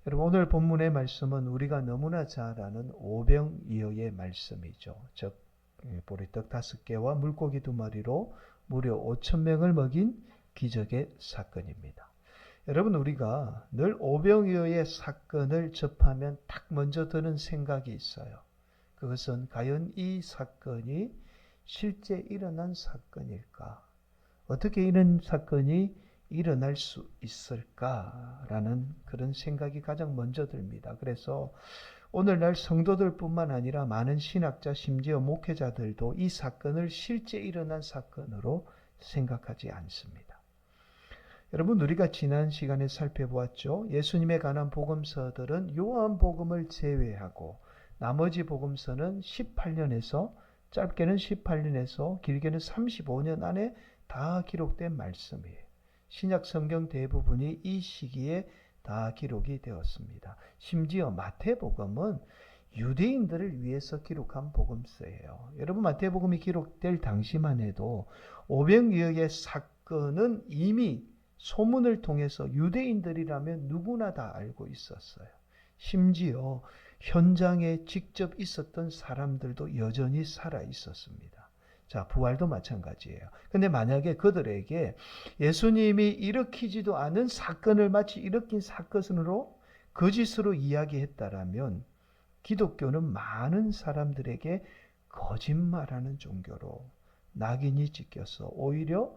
여러분, 오늘 본문의 말씀은 우리가 너무나 잘 아는 오병이어의 말씀이죠. 즉 보리떡 5개와 물고기 2마리로 무려 5,000명을 먹인 기적의 사건입니다. 여러분, 우리가 늘 오병이어의 사건을 접하면 딱 먼저 드는 생각이 있어요. 그것은 과연 이 사건이 실제 일어난 사건일까? 어떻게 이런 사건이 일어날 수 있을까라는 그런 생각이 가장 먼저 듭니다. 그래서 오늘날 성도들뿐만 아니라 많은 신학자, 심지어 목회자들도 이 사건을 실제 일어난 사건으로 생각하지 않습니다. 여러분, 우리가 지난 시간에 살펴보았죠. 예수님에 관한 복음서들은 요한복음을 제외하고 나머지 복음서는 18년에서 짧게는 18년에서 길게는 35년 안에 다 기록된 말씀이에요. 신약 성경 대부분이 이 시기에 다 기록이 되었습니다. 심지어 마태복음은 유대인들을 위해서 기록한 복음서예요. 여러분, 마태복음이 기록될 당시만 해도 오병이어의 사건은 이미 소문을 통해서 유대인들이라면 누구나 다 알고 있었어요. 심지어 현장에 직접 있었던 사람들도 여전히 살아 있었습니다. 자, 부활도 마찬가지예요. 근데 만약에 그들에게 예수님이 일으키지도 않은 사건을 마치 일으킨 사건으로 거짓으로 이야기했다라면 기독교는 많은 사람들에게 거짓말하는 종교로 낙인이 찍혀서 오히려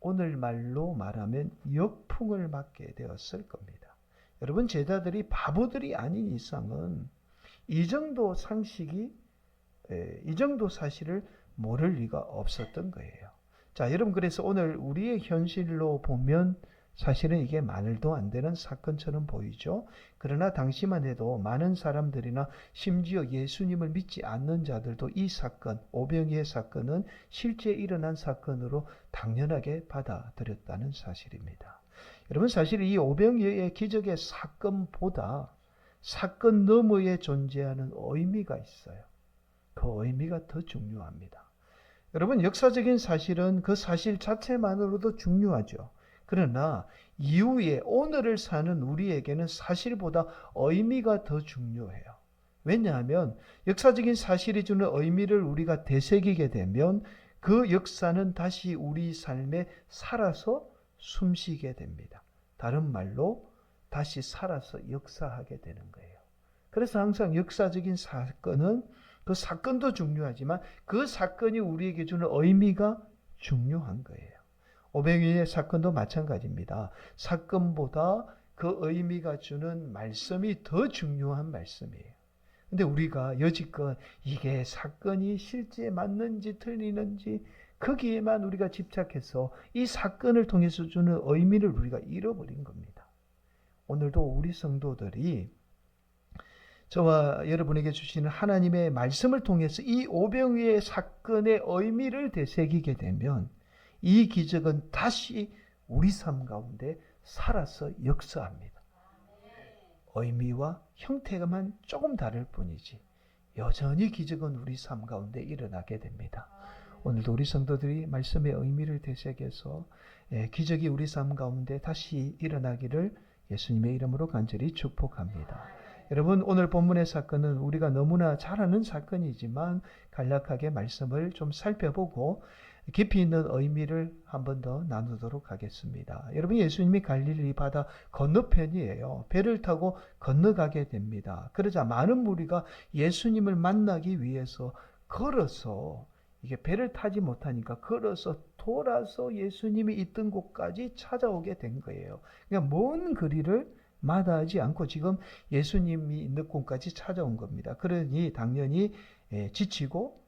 오늘 말로 말하면 역풍을 맞게 되었을 겁니다. 여러분, 제자들이 바보들이 아닌 이상은 이 정도 상식이, 이 정도 사실을 모를 리가 없었던 거예요. 자, 여러분, 그래서 오늘 우리의 현실로 보면 사실은 이게 말도 안 되는 사건처럼 보이죠. 그러나 당시만 해도 많은 사람들이나 심지어 예수님을 믿지 않는 자들도 이 사건, 오병이의 사건은 실제 일어난 사건으로 당연하게 받아들였다는 사실입니다. 여러분, 사실 이 오병이어의 기적의 사건보다 사건 너머에 존재하는 의미가 있어요. 그 의미가 더 중요합니다. 여러분, 역사적인 사실은 그 사실 자체만으로도 중요하죠. 그러나 이후에 오늘을 사는 우리에게는 사실보다 의미가 더 중요해요. 왜냐하면 역사적인 사실이 주는 의미를 우리가 되새기게 되면 그 역사는 다시 우리 삶에 살아서 숨쉬게 됩니다. 다른 말로 다시 살아서 역사하게 되는 거예요. 그래서 항상 역사적인 사건은 그 사건도 중요하지만 그 사건이 우리에게 주는 의미가 중요한 거예요. 오병이어의 사건도 마찬가지입니다. 사건보다 그 의미가 주는 말씀이 더 중요한 말씀이에요. 근데 우리가 여지껏 이게 사건이 실제 맞는지 틀리는지 거기에만 우리가 집착해서 이 사건을 통해서 주는 의미를 우리가 잃어버린 겁니다. 오늘도 우리 성도들이 저와 여러분에게 주시는 하나님의 말씀을 통해서 이 오병이어의 사건의 의미를 되새기게 되면 이 기적은 다시 우리 삶 가운데 살아서 역사합니다. 의미와 형태가만 조금 다를 뿐이지 여전히 기적은 우리 삶 가운데 일어나게 됩니다. 오늘도 우리 성도들이 말씀의 의미를 되새겨서 기적이 우리 삶 가운데 다시 일어나기를 예수님의 이름으로 간절히 축복합니다. 여러분, 오늘 본문의 사건은 우리가 너무나 잘 아는 사건이지만 간략하게 말씀을 좀 살펴보고 깊이 있는 의미를 한 번 더 나누도록 하겠습니다. 여러분, 예수님이 갈릴리 바다 건너편이에요. 배를 타고 건너가게 됩니다. 그러자 많은 무리가 예수님을 만나기 위해서 걸어서, 이게 배를 타지 못하니까 걸어서 돌아서 예수님이 있던 곳까지 찾아오게 된 거예요. 그러니까 먼 거리를 마다하지 않고 지금 예수님이 있는 곳까지 찾아온 겁니다. 그러니 당연히 지치고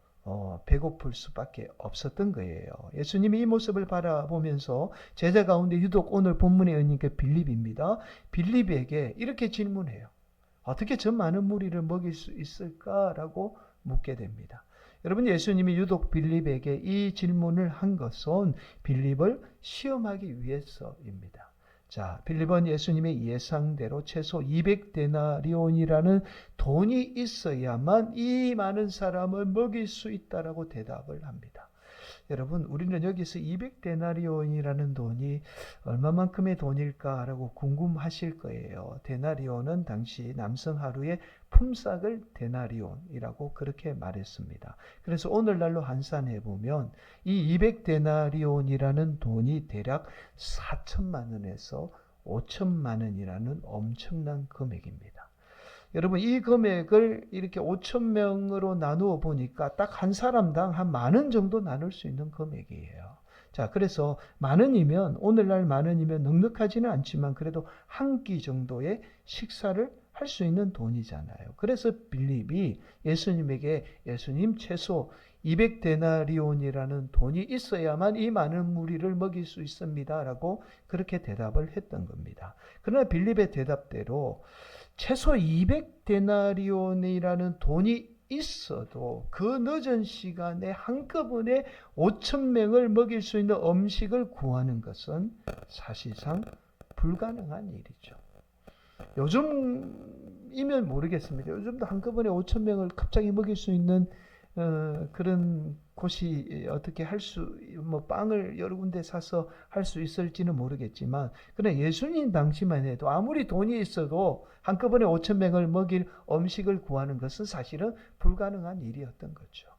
배고플 수밖에 없었던 거예요. 예수님이 이 모습을 바라보면서 제자 가운데 유독 오늘 본문에 있는 게 빌립입니다. 빌립에게 이렇게 질문해요. 어떻게 저 많은 무리를 먹일 수 있을까라고 묻게 됩니다. 여러분, 예수님이 유독 빌립에게 이 질문을 한 것은 빌립을 시험하기 위해서입니다. 자, 빌립은 예수님의 예상대로 최소 200데나리온이라는 돈이 있어야만 이 많은 사람을 먹일 수 있다라고 대답을 합니다. 여러분, 우리는 여기서 200데나리온이라는 돈이 얼마만큼의 돈일까라고 궁금하실 거예요. 데나리온은 당시 남성 하루의 품삯을 데나리온이라고 그렇게 말했습니다. 그래서 오늘날로 환산해 보면 이 200데나리온이라는 돈이 대략 4천만 원에서 5천만 원이라는 엄청난 금액입니다. 여러분, 이 금액을 이렇게 5천 명으로 나누어 보니까 딱 한 사람당 한 10,000원 정도 나눌 수 있는 금액이에요. 자, 그래서 10,000원이면, 오늘날 10,000원이면 넉넉하지는 않지만 그래도 한 끼 정도의 식사를 할 수 있는 돈이잖아요. 그래서 빌립이 예수님에게, 예수님, 최소 200데나리온이라는 돈이 있어야만 이 많은 무리를 먹일 수 있습니다 라고 그렇게 대답을 했던 겁니다. 그러나 빌립의 대답대로 최소 200데나리온이라는 돈이 있어도 그 늦은 시간에 한꺼번에 5,000명을 먹일 수 있는 음식을 구하는 것은 사실상 불가능한 일이죠. 요즘이면 모르겠습니다. 요즘도 한꺼번에 5,000명을 갑자기 먹일 수 있는 그런 곳이 어떻게 빵을 여러 군데 사서 할 수 있을지는 모르겠지만, 그러나 예수님 당시만 해도 아무리 돈이 있어도 한꺼번에 5,000명을 먹일 음식을 구하는 것은 사실은 불가능한 일이었던 거죠.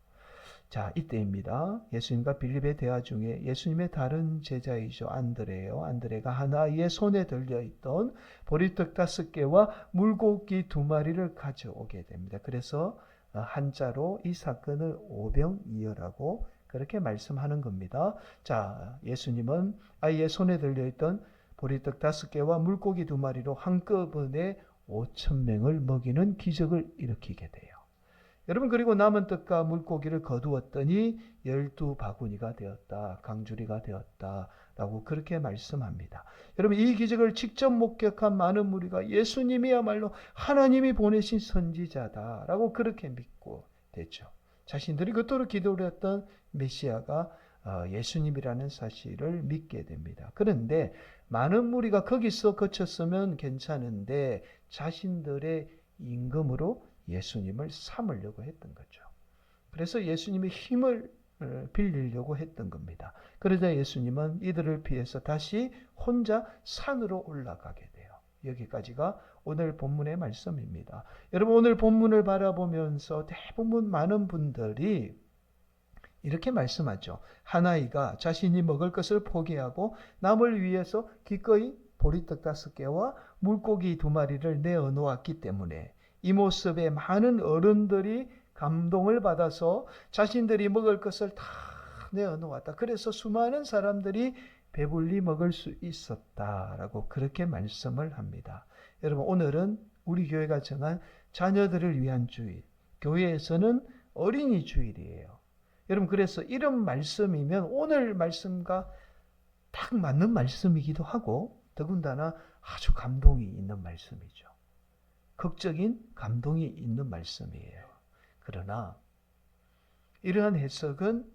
자, 이때입니다. 예수님과 빌립의 대화 중에 예수님의 다른 제자이죠. 안드레예요. 안드레가 한 아이의 손에 들려있던 보리떡 5개와 물고기 2마리를 가져오게 됩니다. 그래서 한자로 이 사건을 오병이어라고 그렇게 말씀하는 겁니다. 자, 예수님은 아이의 손에 들려있던 보리떡 5개와 물고기 2마리로 한꺼번에 5,000명을 먹이는 기적을 일으키게 돼요. 여러분, 그리고 남은 떡과 물고기를 거두었더니 12바구니가 되었다, 강주리가 되었다 라고 그렇게 말씀합니다. 여러분, 이 기적을 직접 목격한 많은 무리가 예수님이야말로 하나님이 보내신 선지자다 라고 그렇게 믿고 됐죠. 자신들이 그토록 기도를 했던 메시아가 예수님이라는 사실을 믿게 됩니다. 그런데 많은 무리가 거기서 그쳤으면 괜찮은데 자신들의 임금으로 예수님을 삼으려고 했던 거죠. 그래서 예수님의 힘을 빌리려고 했던 겁니다. 그러자 예수님은 이들을 피해서 다시 혼자 산으로 올라가게 돼요. 여기까지가 오늘 본문의 말씀입니다. 여러분, 오늘 본문을 바라보면서 대부분 많은 분들이 이렇게 말씀하죠. 한 아이가 자신이 먹을 것을 포기하고 남을 위해서 기꺼이 보리떡 5개와 물고기 2마리를 내어 놓았기 때문에 이 모습에 많은 어른들이 감동을 받아서 자신들이 먹을 것을 다 내어 놓았다. 그래서 수많은 사람들이 배불리 먹을 수 있었다라고 그렇게 말씀을 합니다. 여러분, 오늘은 우리 교회가 정한 자녀들을 위한 주일, 교회에서는 어린이 주일이에요. 여러분, 그래서 이런 말씀이면 오늘 말씀과 딱 맞는 말씀이기도 하고 더군다나 아주 감동이 있는 말씀이죠. 극적인 감동이 있는 말씀이에요. 그러나 이러한 해석은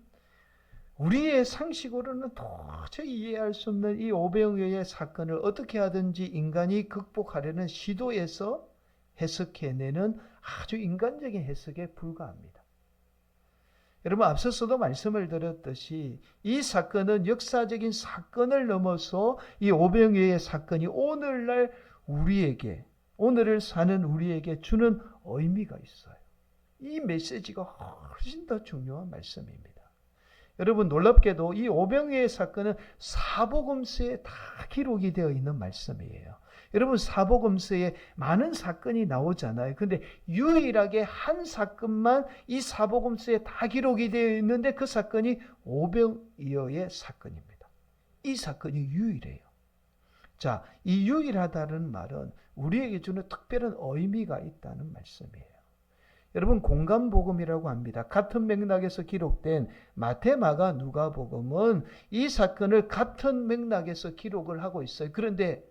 우리의 상식으로는 도저히 이해할 수 없는 이 오병이어의 사건을 어떻게 하든지 인간이 극복하려는 시도에서 해석해내는 아주 인간적인 해석에 불과합니다. 여러분, 앞서서도 말씀을 드렸듯이 이 사건은 역사적인 사건을 넘어서 이 오병이어의 사건이 오늘날 우리에게, 오늘을 사는 우리에게 주는 의미가 있어요. 이 메시지가 훨씬 더 중요한 말씀입니다. 여러분, 놀랍게도 이 오병이어의 사건은 사복음서에 다 기록이 되어 있는 말씀이에요. 여러분, 사복음서에 많은 사건이 나오잖아요. 근데 유일하게 한 사건만 이 사복음서에 다 기록이 되어 있는데 그 사건이 오병이어의 사건입니다. 이 사건이 유일해요. 자, 이 유일하다는 말은 우리에게 주는 특별한 의미가 있다는 말씀이에요. 여러분, 공간복음이라고 합니다. 같은 맥락에서 기록된 마태, 마가, 누가복음은 이 사건을 같은 맥락에서 기록을 하고 있어요. 그런데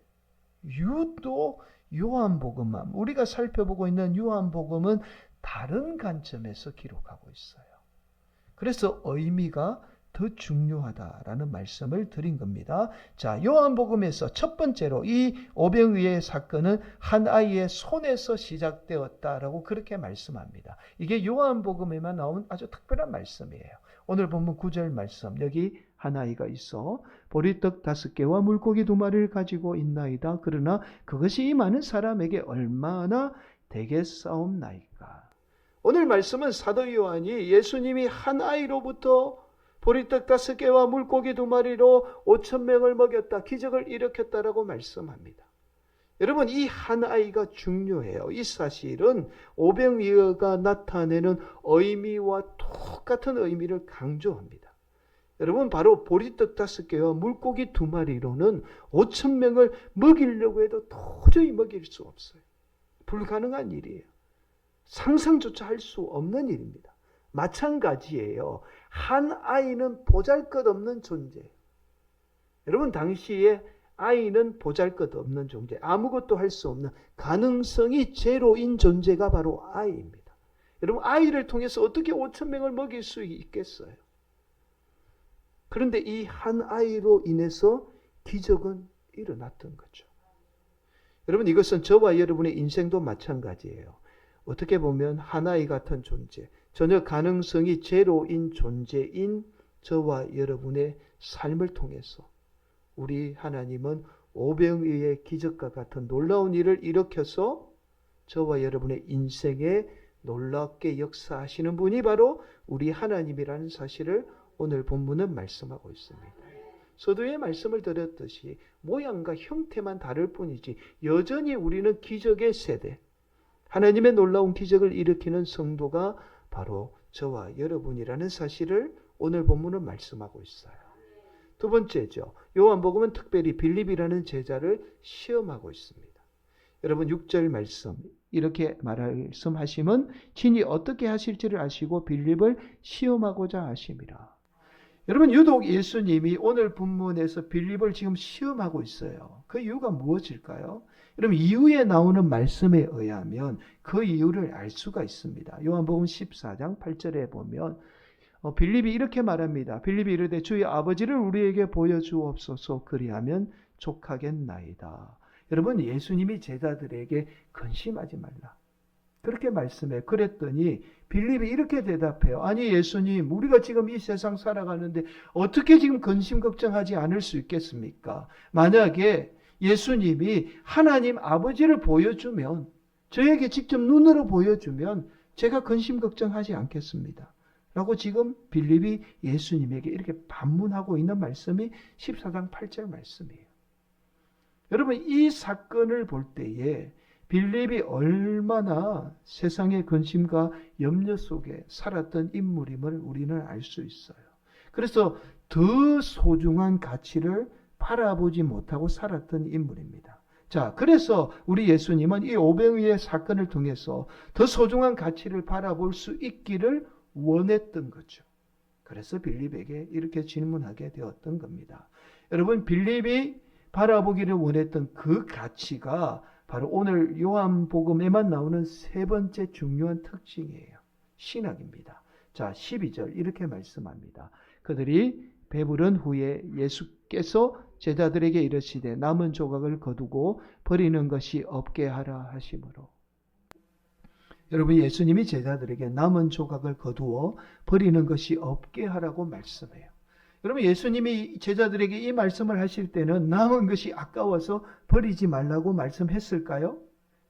유독 요한복음만, 우리가 살펴보고 있는 요한복음은 다른 관점에서 기록하고 있어요. 그래서 의미가 더 중요하다라는 말씀을 드린 겁니다. 자, 요한복음에서 첫 번째로 이 오병이어의 사건은 한 아이의 손에서 시작되었다라고 그렇게 말씀합니다. 이게 요한복음에만 나오는 아주 특별한 말씀이에요. 오늘 본문 9절 말씀, 여기 한 아이가 있어 보리떡 5개와 물고기 2마리를 가지고 있나이다. 그러나 그것이 이 많은 사람에게 얼마나 되겠사옵나이까. 오늘 말씀은 사도 요한이 예수님이 한 아이로부터 보리떡 5개와 물고기 2마리로 5,000명을 먹였다, 기적을 일으켰다라고 말씀합니다. 여러분, 이 한 아이가 중요해요. 이 사실은 오병이어가 나타내는 의미와 똑같은 의미를 강조합니다. 여러분, 바로 보리떡 5개와 물고기 2마리로는 5,000명을 먹이려고 해도 도저히 먹일 수 없어요. 불가능한 일이에요. 상상조차 할 수 없는 일입니다. 마찬가지예요. 한 아이는 보잘것없는 존재예요. 여러분, 당시에 아이는 보잘것없는 존재, 아무것도 할 수 없는 가능성이 제로인 존재가 바로 아이입니다. 여러분, 아이를 통해서 어떻게 5,000명을 먹일 수 있겠어요? 그런데 이 한 아이로 인해서 기적은 일어났던 거죠. 여러분, 이것은 저와 여러분의 인생도 마찬가지예요. 어떻게 보면 하나이 같은 존재, 전혀 가능성이 제로인 존재인 저와 여러분의 삶을 통해서 우리 하나님은 오병이어의 기적과 같은 놀라운 일을 일으켜서 저와 여러분의 인생에 놀랍게 역사하시는 분이 바로 우리 하나님이라는 사실을 오늘 본문은 말씀하고 있습니다. 서두에 말씀을 드렸듯이 모양과 형태만 다를 뿐이지 여전히 우리는 기적의 세대, 하나님의 놀라운 기적을 일으키는 성도가 바로 저와 여러분이라는 사실을 오늘 본문은 말씀하고 있어요. 두 번째죠. 요한복음은 특별히 빌립이라는 제자를 시험하고 있습니다. 여러분, 6절 말씀 이렇게 말씀하시면 친히 어떻게 하실지를 아시고 빌립을 시험하고자 하심이라. 여러분, 유독 예수님이 오늘 본문에서 빌립을 지금 시험하고 있어요. 그 이유가 무엇일까요? 여러분, 이후에 나오는 말씀에 의하면 그 이유를 알 수가 있습니다. 요한복음 14장 8절에 보면 빌립이 이렇게 말합니다. 빌립이 이르되 주의 아버지를 우리에게 보여주옵소서, 그리하면 족하겠나이다. 여러분, 예수님이 제자들에게 근심하지 말라, 그렇게 말씀해. 그랬더니 빌립이 이렇게 대답해요. 아니 예수님, 우리가 지금 이 세상 살아가는데 어떻게 지금 근심 걱정하지 않을 수 있겠습니까? 만약에 예수님이 하나님 아버지를 보여주면, 저에게 직접 눈으로 보여주면 제가 근심 걱정하지 않겠습니다. 라고 지금 빌립이 예수님에게 이렇게 반문하고 있는 말씀이 14장 8절 말씀이에요. 여러분, 이 사건을 볼 때에 빌립이 얼마나 세상의 근심과 염려 속에 살았던 인물임을 우리는 알 수 있어요. 그래서 더 소중한 가치를 바라보지 못하고 살았던 인물입니다. 자, 그래서 우리 예수님은 이 오병이어의 사건을 통해서 더 소중한 가치를 바라볼 수 있기를 원했던 거죠. 그래서 빌립에게 이렇게 질문하게 되었던 겁니다. 여러분, 빌립이 바라보기를 원했던 그 가치가 바로 오늘 요한복음에만 나오는 세 번째 중요한 특징이에요. 신학입니다. 자, 12절 이렇게 말씀합니다. 그들이 배부른 후에 예수께서 제자들에게 이르시되 남은 조각을 거두고 버리는 것이 없게 하라 하심으로. 여러분, 예수님이 제자들에게 남은 조각을 거두어 버리는 것이 없게 하라고 말씀해요. 여러분, 예수님이 제자들에게 이 말씀을 하실 때는 남은 것이 아까워서 버리지 말라고 말씀했을까요?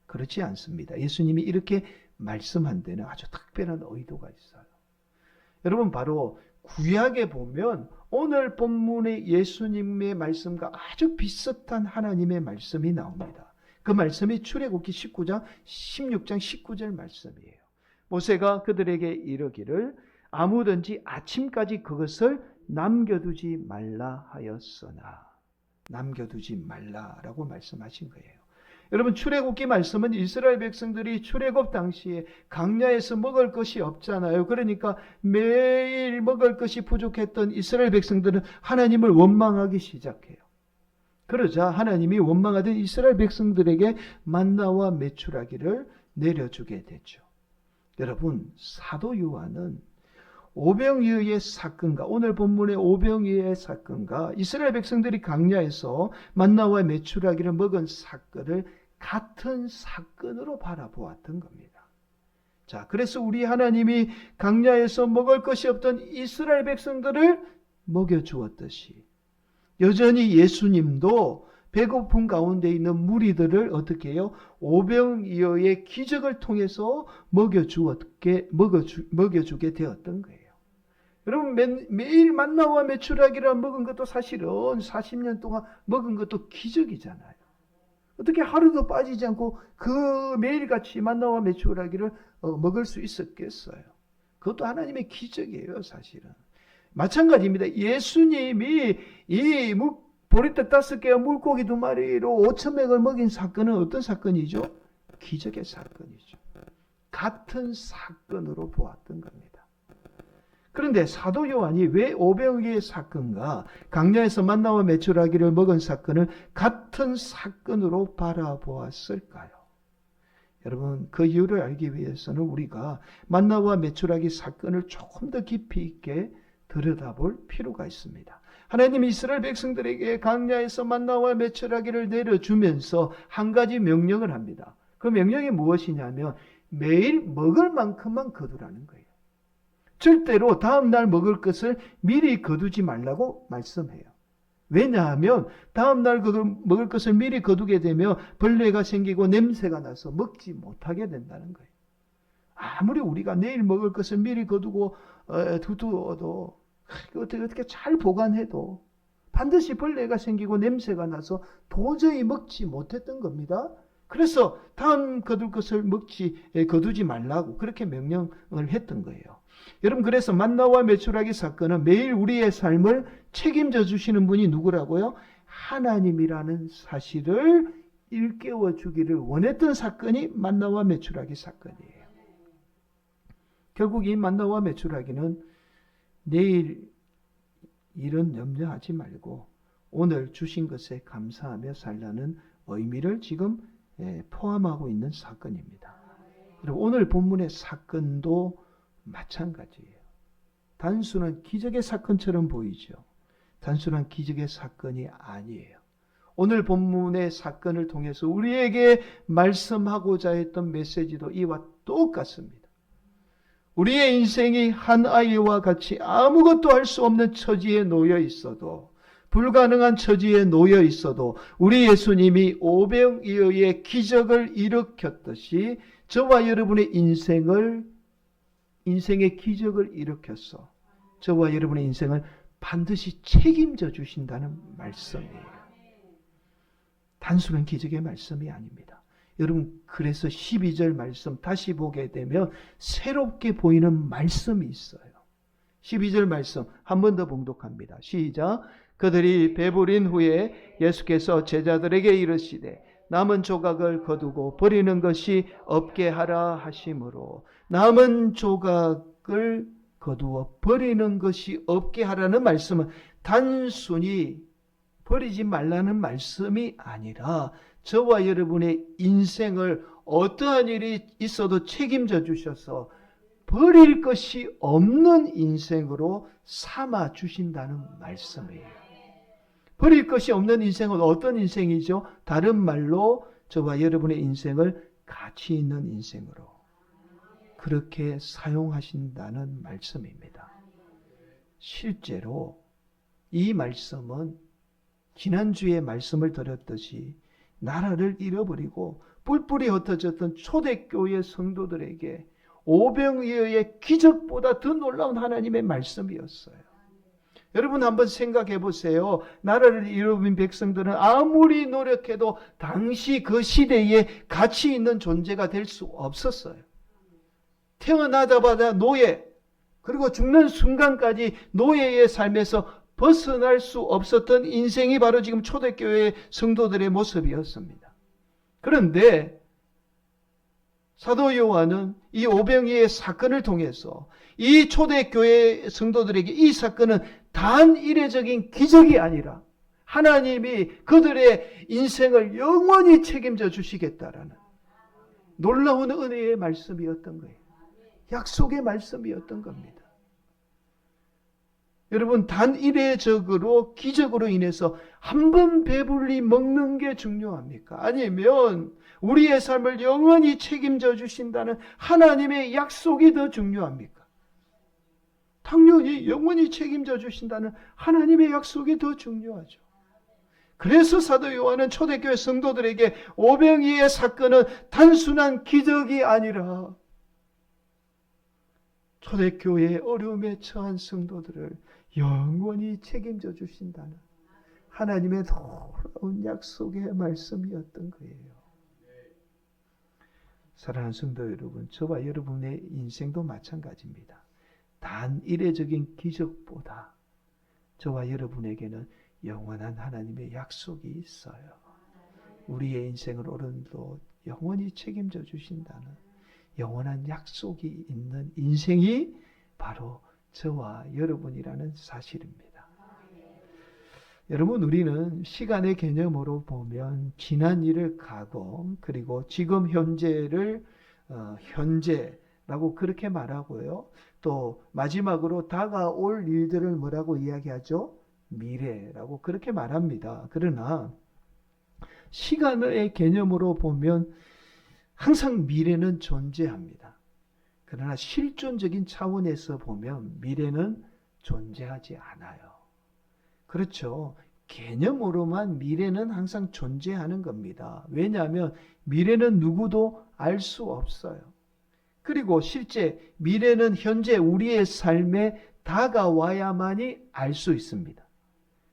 그렇지 않습니다. 예수님이 이렇게 말씀한 데는 아주 특별한 의도가 있어요. 여러분, 바로 구약에 보면 오늘 본문의 예수님의 말씀과 아주 비슷한 하나님의 말씀이 나옵니다. 그 말씀이 출애굽기 16장 19절 말씀이에요. 모세가 그들에게 이르기를 아무든지 아침까지 그것을 남겨두지 말라 하였으나, 남겨두지 말라라고 말씀하신 거예요. 여러분, 출애굽기 말씀은 이스라엘 백성들이 출애굽 당시에 광야에서 먹을 것이 없잖아요. 그러니까 매일 먹을 것이 부족했던 이스라엘 백성들은 하나님을 원망하기 시작해요. 그러자 하나님이 원망하던 이스라엘 백성들에게 만나와 메추라기를 내려주게 되죠. 여러분, 사도 요한은 오병이어의 사건과 오늘 본문의 오병이어의 사건과 이스라엘 백성들이 광야에서 만나와 메추라기를 먹은 사건을 같은 사건으로 바라보았던 겁니다. 자, 그래서 우리 하나님이 광야에서 먹을 것이 없던 이스라엘 백성들을 먹여주었듯이 여전히 예수님도 배고픔 가운데 있는 무리들을 어떻게 해요? 오병이어의 기적을 통해서 먹여주게 되었던 거예요. 여러분, 매일 만나와 메추라기를 먹은 것도 사실은 40년 동안 먹은 것도 기적이잖아요. 어떻게 하루도 빠지지 않고 그 매일같이 만나와 메추라기를 먹을 수 있었겠어요? 그것도 하나님의 기적이에요, 사실은. 마찬가지입니다. 예수님이 이 보리떡 5개와 물고기 2마리로 5,000명을 먹인 사건은 어떤 사건이죠? 기적의 사건이죠. 같은 사건으로 보았던 겁니다. 그런데 사도 요한이 왜 오병이어의 사건과 광야에서 만나와 메추라기를 먹은 사건을 같은 사건으로 바라보았을까요? 여러분, 그 이유를 알기 위해서는 우리가 만나와 메추라기 사건을 조금 더 깊이 있게 들여다볼 필요가 있습니다. 하나님이 이스라엘 백성들에게 광야에서 만나와 메추라기를 내려주면서 한 가지 명령을 합니다. 그 명령이 무엇이냐면 매일 먹을 만큼만 거두라는 거예요. 절대로 다음날 먹을 것을 미리 거두지 말라고 말씀해요. 왜냐하면 다음날 먹을 것을 미리 거두게 되면 벌레가 생기고 냄새가 나서 먹지 못하게 된다는 거예요. 아무리 우리가 내일 먹을 것을 미리 거두고 두어도 어떻게 잘 보관해도 반드시 벌레가 생기고 냄새가 나서 도저히 먹지 못했던 겁니다. 그래서 다음 거둘 것을 거두지 말라고 그렇게 명령을 했던 거예요. 여러분, 그래서 만나와 메추라기 사건은 매일 우리의 삶을 책임져 주시는 분이 누구라고요? 하나님이라는 사실을 일깨워 주기를 원했던 사건이 만나와 메추라기 사건이에요. 결국 이 만나와 메추라기는 내일 일은 염려하지 말고 오늘 주신 것에 감사하며 살라는 의미를 지금 포함하고 있는 사건입니다. 그리고 오늘 본문의 사건도 마찬가지예요. 단순한 기적의 사건처럼 보이죠. 단순한 기적의 사건이 아니에요. 오늘 본문의 사건을 통해서 우리에게 말씀하고자 했던 메시지도 이와 똑같습니다. 우리의 인생이 한 아이와 같이 아무것도 할 수 없는 처지에 놓여 있어도, 불가능한 처지에 놓여 있어도 우리 예수님이 오병이어의 기적을 일으켰듯이 저와 여러분의 인생의 기적을 일으켰어 저와 여러분의 인생을 반드시 책임져 주신다는 말씀이에요. 단순한 기적의 말씀이 아닙니다. 여러분, 그래서 12절 말씀 다시 보게 되면 새롭게 보이는 말씀이 있어요. 12절 말씀 한 번 더 봉독합니다. 시작. 그들이 배부린 후에 예수께서 제자들에게 이르시되 남은 조각을 거두고 버리는 것이 없게 하라 하심으로, 남은 조각을 거두어 버리는 것이 없게 하라는 말씀은 단순히 버리지 말라는 말씀이 아니라 저와 여러분의 인생을 어떠한 일이 있어도 책임져 주셔서 버릴 것이 없는 인생으로 삼아 주신다는 말씀이에요. 버릴 것이 없는 인생은 어떤 인생이죠? 다른 말로 저와 여러분의 인생을 가치 있는 인생으로 그렇게 사용하신다는 말씀입니다. 실제로 이 말씀은 지난주에 말씀을 드렸듯이 나라를 잃어버리고 뿔뿔이 흩어졌던 초대교회 성도들에게 오병이어의 기적보다 더 놀라운 하나님의 말씀이었어요. 여러분 한번 생각해 보세요. 나라를 잃어버린 백성들은 아무리 노력해도 당시 그 시대에 가치 있는 존재가 될 수 없었어요. 태어나자마자 노예, 그리고 죽는 순간까지 노예의 삶에서 벗어날 수 없었던 인생이 바로 지금 초대교회 성도들의 모습이었습니다. 그런데 사도 요한은 이 오병이어의 사건을 통해서 이 초대교회 성도들에게 이 사건은 단 이례적인 기적이 아니라 하나님이 그들의 인생을 영원히 책임져 주시겠다라는 놀라운 은혜의 말씀이었던 거예요. 약속의 말씀이었던 겁니다. 여러분, 단일회적으로 기적으로 인해서 한 번 배불리 먹는 게 중요합니까? 아니면 우리의 삶을 영원히 책임져 주신다는 하나님의 약속이 더 중요합니까? 당연히 영원히 책임져 주신다는 하나님의 약속이 더 중요하죠. 그래서 사도 요한은 초대교회 성도들에게 오병이의 사건은 단순한 기적이 아니라 초대교회의 어려움에 처한 성도들을 영원히 책임져 주신다는 하나님의 놀라운 약속의 말씀이었던 거예요. 사랑하는 성도 여러분, 저와 여러분의 인생도 마찬가지입니다. 단 이례적인 기적보다 저와 여러분에게는 영원한 하나님의 약속이 있어요. 우리의 인생을 오늘도 영원히 책임져 주신다는 영원한 약속이 있는 인생이 바로 저와 여러분이라는 사실입니다. 여러분, 우리는 시간의 개념으로 보면 지난 일을 과거, 그리고 지금 현재를 현재라고 그렇게 말하고요. 또 마지막으로 다가올 일들을 뭐라고 이야기하죠? 미래라고 그렇게 말합니다. 그러나 시간의 개념으로 보면 항상 미래는 존재합니다. 그러나 실존적인 차원에서 보면 미래는 존재하지 않아요. 그렇죠. 개념으로만 미래는 항상 존재하는 겁니다. 왜냐하면 미래는 누구도 알 수 없어요. 그리고 실제 미래는 현재 우리의 삶에 다가와야만이 알 수 있습니다.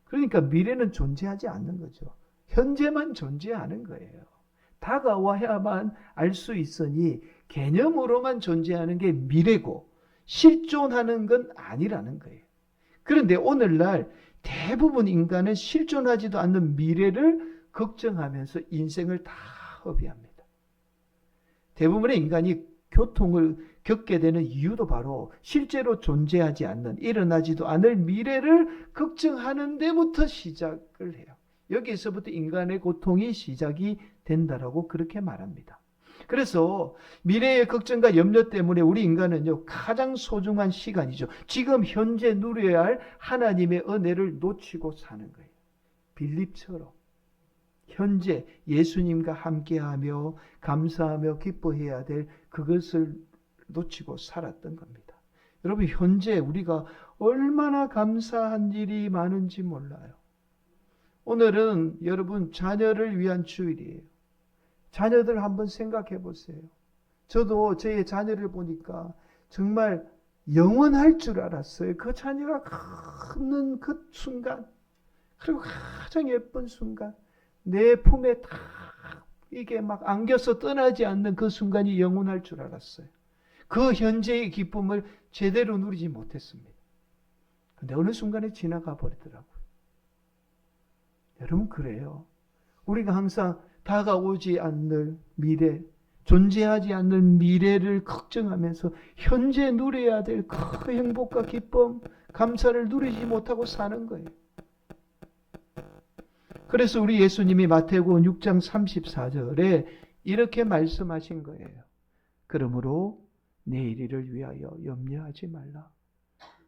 그러니까 미래는 존재하지 않는 거죠. 현재만 존재하는 거예요. 다가와야만 알 수 있으니 개념으로만 존재하는 게 미래고 실존하는 건 아니라는 거예요. 그런데 오늘날 대부분 인간은 실존하지도 않는 미래를 걱정하면서 인생을 다 허비합니다. 대부분의 인간이 고통을 겪게 되는 이유도 바로 실제로 존재하지 않는, 일어나지도 않을 미래를 걱정하는 데부터 시작을 해요. 여기에서부터 인간의 고통이 시작이 된다라고 그렇게 말합니다. 그래서 미래의 걱정과 염려 때문에 우리 인간은요, 가장 소중한 시간이죠. 지금 현재 누려야 할 하나님의 은혜를 놓치고 사는 거예요. 빌립처럼 현재 예수님과 함께하며 감사하며 기뻐해야 될 그것을 놓치고 살았던 겁니다. 여러분, 현재 우리가 얼마나 감사한 일이 많은지 몰라요. 오늘은 여러분 자녀를 위한 주일이에요. 자녀들 한번 생각해 보세요. 저도 저의 자녀를 보니까 정말 영원할 줄 알았어요. 그 자녀가 크는 그 순간, 그리고 가장 예쁜 순간, 내 품에 다 이게 막 안겨서 떠나지 않는 그 순간이 영원할 줄 알았어요. 그 현재의 기쁨을 제대로 누리지 못했습니다. 근데 어느 순간에 지나가 버리더라고요. 여러분, 그래요. 우리가 항상 다가오지 않는 미래, 존재하지 않는 미래를 걱정하면서 현재 누려야 될 그 행복과 기쁨, 감사를 누리지 못하고 사는 거예요. 그래서 우리 예수님이 마태복음 6장 34절에 이렇게 말씀하신 거예요. 그러므로 내일 일을 위하여 염려하지 말라.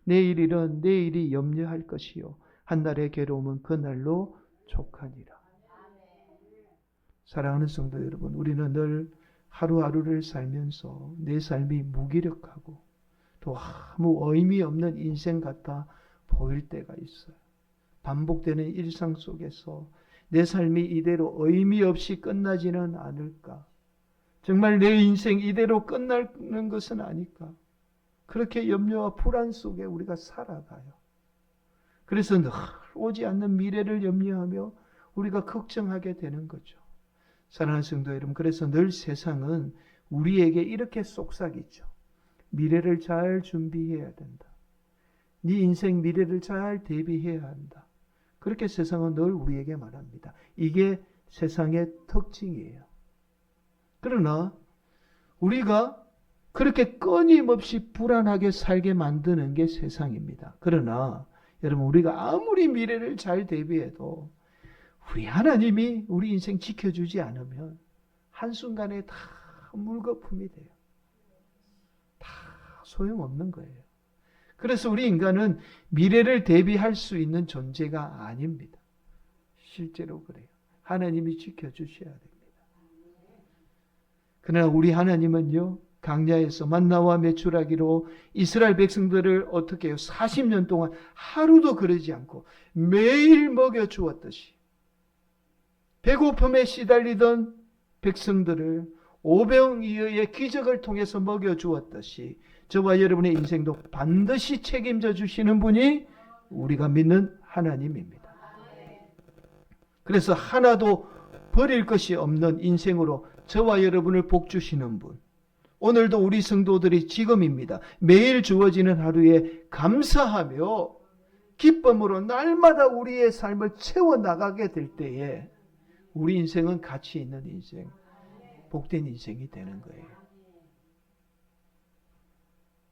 내일 일은 내일이 염려할 것이요 한날의 괴로움은 그날로 족하니라. 사랑하는 성도 여러분, 우리는 늘 하루하루를 살면서 내 삶이 무기력하고 또 아무 의미 없는 인생 같아 보일 때가 있어요. 반복되는 일상 속에서 내 삶이 이대로 의미 없이 끝나지는 않을까? 정말 내 인생 이대로 끝나는 것은 아닐까? 그렇게 염려와 불안 속에 우리가 살아가요. 그래서 늘 오지 않는 미래를 염려하며 우리가 걱정하게 되는 거죠. 사랑하는 성도 여러분, 그래서 늘 세상은 우리에게 이렇게 속삭이죠. 미래를 잘 준비해야 된다. 네 인생 미래를 잘 대비해야 한다. 그렇게 세상은 늘 우리에게 말합니다. 이게 세상의 특징이에요. 그러나 우리가 그렇게 끊임없이 불안하게 살게 만드는 게 세상입니다. 그러나 여러분, 우리가 아무리 미래를 잘 대비해도 우리 하나님이 우리 인생 지켜주지 않으면 한순간에 다 물거품이 돼요. 다 소용없는 거예요. 그래서 우리 인간은 미래를 대비할 수 있는 존재가 아닙니다. 실제로 그래요. 하나님이 지켜주셔야 됩니다. 그러나 우리 하나님은요, 광야에서 만나와 메추라기로 이스라엘 백성들을 어떻게 해요? 40년 동안 하루도 그러지 않고 매일 먹여 주었듯이 배고픔에 시달리던 백성들을 오병이어의 기적을 통해서 먹여 주었듯이 저와 여러분의 인생도 반드시 책임져 주시는 분이 우리가 믿는 하나님입니다. 그래서 하나도 버릴 것이 없는 인생으로 저와 여러분을 복 주시는 분, 오늘도 우리 성도들이 지금입니다. 매일 주어지는 하루에 감사하며 기쁨으로 날마다 우리의 삶을 채워나가게 될 때에 우리 인생은 가치 있는 인생, 복된 인생이 되는 거예요.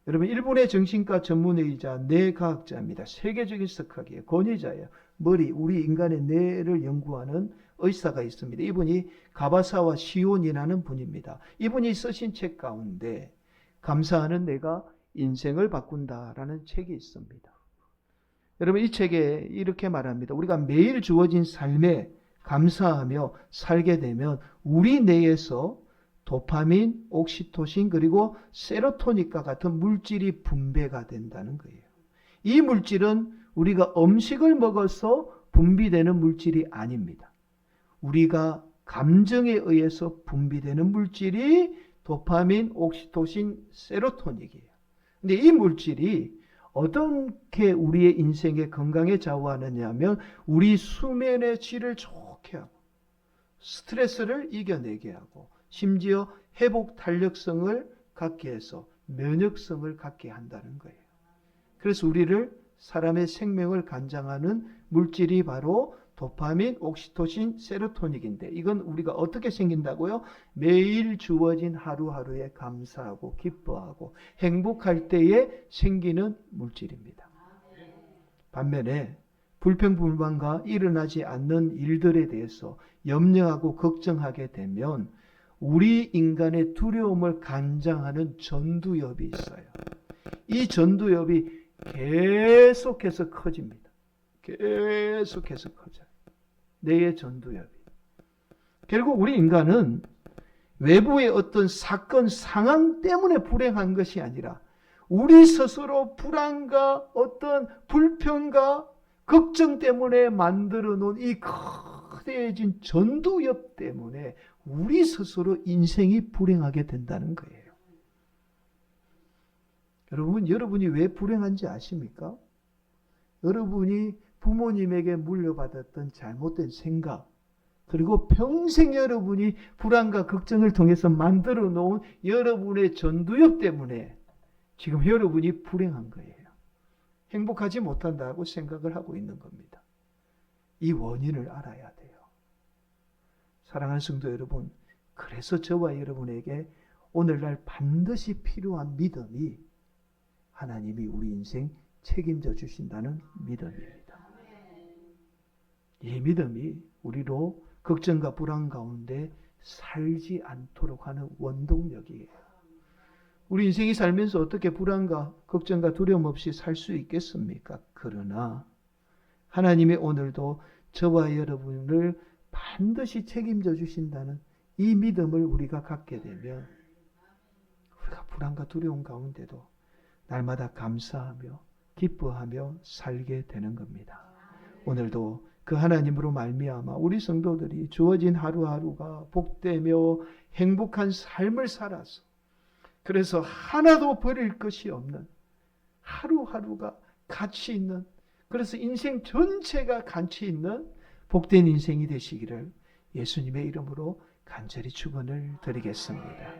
여러분, 일본의 정신과 전문의이자 뇌과학자입니다. 세계적인 석학이에요. 권위자예요. 우리 인간의 뇌를 연구하는 의사가 있습니다. 이분이 가바사와 시온이라는 분입니다. 이분이 쓰신 책 가운데 감사하는 내가 인생을 바꾼다라는 책이 있습니다. 여러분, 이 책에 이렇게 말합니다. 우리가 매일 주어진 삶에 감사하며 살게 되면 우리 뇌에서 도파민, 옥시토신 그리고 세로토닌과 같은 물질이 분배가 된다는 거예요. 이 물질은 우리가 음식을 먹어서 분비되는 물질이 아닙니다. 우리가 감정에 의해서 분비되는 물질이 도파민, 옥시토신, 세로토닌이에요. 근데 이 물질이 어떻게 우리의 인생의 건강에 좌우하느냐 하면 우리 수면의 질을 좋게 하고 스트레스를 이겨내게 하고 심지어 회복 탄력성을 갖게 해서 면역성을 갖게 한다는 거예요. 그래서 우리를 사람의 생명을 관장하는 물질이 바로 도파민, 옥시토신, 세로토닌인데 이건 우리가 어떻게 생긴다고요? 매일 주어진 하루하루에 감사하고 기뻐하고 행복할 때에 생기는 물질입니다. 반면에 불평불만과 일어나지 않는 일들에 대해서 염려하고 걱정하게 되면 우리 인간의 두려움을 관장하는 전두엽이 있어요. 이 전두엽이 계속해서 커집니다. 계속해서 커져요. 뇌의 전두엽이. 결국 우리 인간은 외부의 어떤 사건, 상황 때문에 불행한 것이 아니라 우리 스스로 불안과 어떤 불평과 걱정 때문에 만들어 놓은 이 거대해진 전두엽 때문에 우리 스스로 인생이 불행하게 된다는 거예요. 여러분이 왜 불행한지 아십니까? 여러분이 부모님에게 물려받았던 잘못된 생각, 그리고 평생 여러분이 불안과 걱정을 통해서 만들어 놓은 여러분의 전두엽 때문에 지금 여러분이 불행한 거예요. 행복하지 못한다고 생각을 하고 있는 겁니다. 이 원인을 알아야 돼요. 사랑하는 성도 여러분, 그래서 저와 여러분에게 오늘날 반드시 필요한 믿음이 하나님이 우리 인생 책임져 주신다는 믿음입니다. 이 믿음이 우리로 걱정과 불안 가운데 살지 않도록 하는 원동력이에요. 우리 인생이 살면서 어떻게 불안과 걱정과 두려움 없이 살 수 있겠습니까? 그러나 하나님이 오늘도 저와 여러분을 반드시 책임져 주신다는 이 믿음을 우리가 갖게 되면 우리가 불안과 두려움 가운데도 날마다 감사하며 기뻐하며 살게 되는 겁니다. 오늘도 그 하나님으로 말미암아 우리 성도들이 주어진 하루하루가 복되며 행복한 삶을 살아서 그래서 하나도 버릴 것이 없는 하루하루가 가치 있는, 그래서 인생 전체가 가치 있는 복된 인생이 되시기를 예수님의 이름으로 간절히 축원을 드리겠습니다.